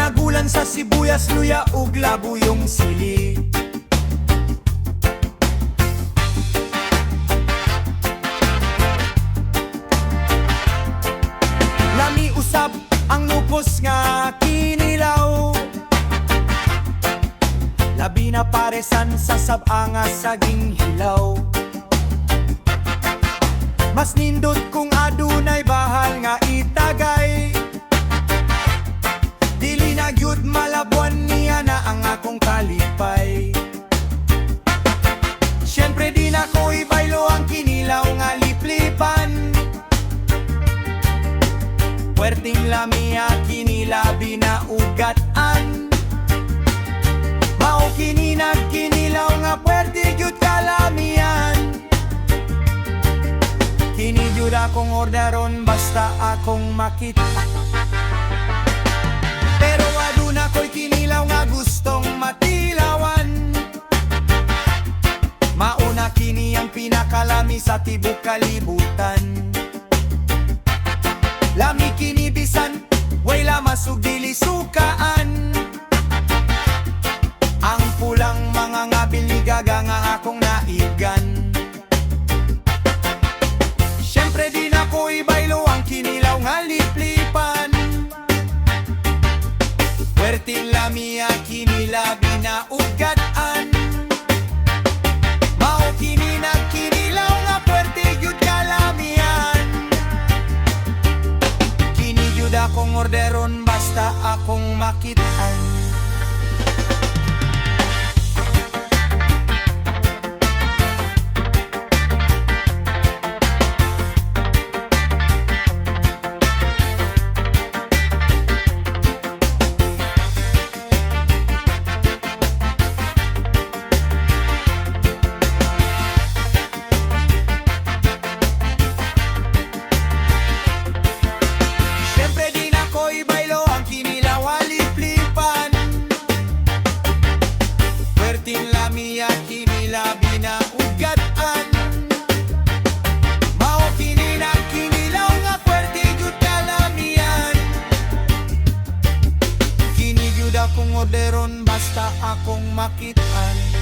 Pinagulan sa sibuyas, luya ug labuyong sili. Lami usab ang lupos nga kinilaw, labi na paresan sa sabanga saging hilaw. Mas nindot kung adunay bahal nga itagay, dili na gyud malabuan niya na ang akong kalipay. Siyempre di na ko ibaylo ang kinilaw nga liplipan, puwerting lami ang kinilabi na ugatan. Mao kini nagkinilaw nga puwerte gyud kalamian. Kini gyud akong orderon basta akong makita. Pero aduna ko'y kinilaw nga gustong matilawan. Mauna kini ang pinakalami sa tibok kalibutan. Lami kini bisan way lamasug dili sukaan. Ang pulang mga ngabil ni gaga nga akong naigan. Siyempre di na ko ibaylo ang kinilaw nga liplipan, puwerting lami ang kinilabi na ugatan. Mao kini nagkinilaw nga puwerte gyud kalamian. Kini gyud akong orderon basta akong makitaan. Lami ang kinilabi na ugatan. Mao kini nagkinilaw nga puwerte gyud kalamian. Kini gyud akong orderon basta akong makitaan.